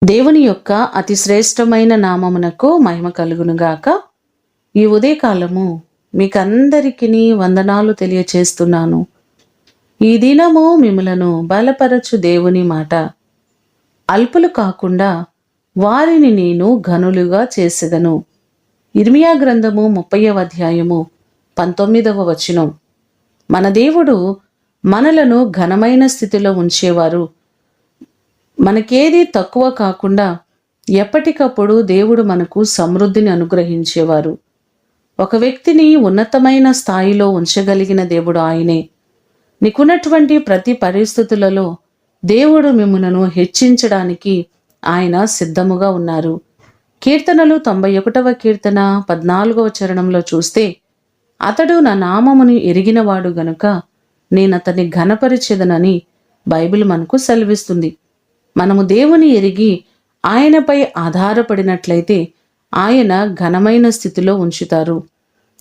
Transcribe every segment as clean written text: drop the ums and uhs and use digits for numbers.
దేవుని యొక్క అతి శ్రేష్టమైన నామమునకు మహిమ కలుగునుగాక. ఈ ఉదయకాలము మీకందరికీ వందనాలు తెలియచేస్తున్నాను. ఈ దినము మిమ్ములను బలపరచు దేవుని మాట. అల్పులు కాకుండా వారిని నేను ఘనులుగా చేసెదను. ఇర్మియా గ్రంథము 30వ అధ్యాయము 19వ వచనం. మన దేవుడు మనలను ఘనమైన స్థితిలో ఉంచేవారు. మనకేది తక్కువ కాకుండా ఎప్పటికప్పుడు దేవుడు మనకు సమృద్ధిని అనుగ్రహించేవారు. ఒక వ్యక్తిని ఉన్నతమైన స్థాయిలో ఉంచగలిగిన దేవుడు ఆయనే. నీకున్నటువంటి ప్రతి పరిస్థితులలో దేవుడు మిమ్ములను హెచ్చించడానికి ఆయన సిద్ధముగా ఉన్నారు. కీర్తనలు 91వ కీర్తన 14వ చరణంలో చూస్తే, అతడు నా నామముని ఎరిగినవాడు గనుక నేనతన్ని ఘనపరిచెదనని బైబిల్ మనకు సెలవిస్తుంది. మనము దేవుని ఎరిగి ఆయనపై ఆధారపడినట్లయితే ఆయన ఘనమైన స్థితిలో ఉంచుతారు.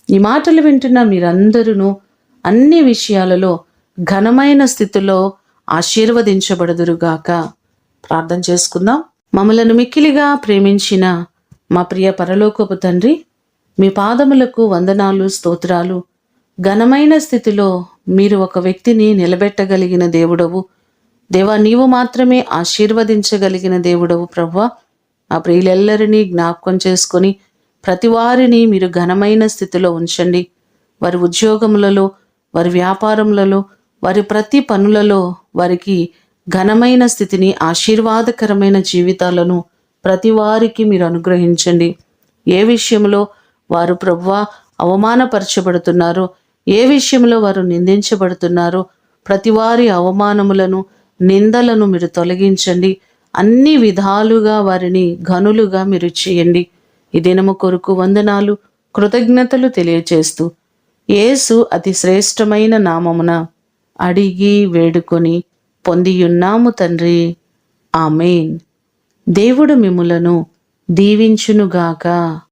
ఈ మాటలు వింటున్న మీరందరూ అన్ని విషయాలలో ఘనమైన స్థితిలో ఆశీర్వదించబడుదురుగాక. ప్రార్థన చేసుకుందాం. మమ్మలను మిక్కిలిగా ప్రేమించిన మా ప్రియ పరలోకపు తండ్రి, మీ పాదములకు వందనాలు, స్తోత్రాలు. ఘనమైన స్థితిలో మీరు ఒక వ్యక్తిని నిలబెట్టగలిగిన దేవుడవు. దేవా, నీవు మాత్రమే ఆశీర్వదించగలిగిన దేవుడవు ప్రభువా. ఆ ప్రియులెల్లరినీ జ్ఞాపకం చేసుకొని ప్రతి వారిని మీరు ఘనమైన స్థితిలో ఉంచండి. వారి ఉద్యోగములలో, వారి వ్యాపారములలో, వారి ప్రతి పనులలో వారికి ఘనమైన స్థితిని, ఆశీర్వాదకరమైన జీవితాలను ప్రతి వారికి మీరు అనుగ్రహించండి. ఏ విషయంలో వారు ప్రభువా అవమానపరచబడుతున్నారో, ఏ విషయంలో వారు నిందించబడుతున్నారో ప్రతి వారి అవమానములను, నిందలను మీరు తొలగించండి. అన్ని విధాలుగా వారిని ఘనులుగా మీరు చేయండి. ఈ దినము కొరకు వందనాలు, కృతజ్ఞతలు తెలియచేస్తూ యేసు అతి శ్రేష్టమైన నామమున అడిగి వేడుకొని పొందియున్నాము తండ్రి. ఆమేన్. దేవుడు మిమ్ములను దీవించునుగాక.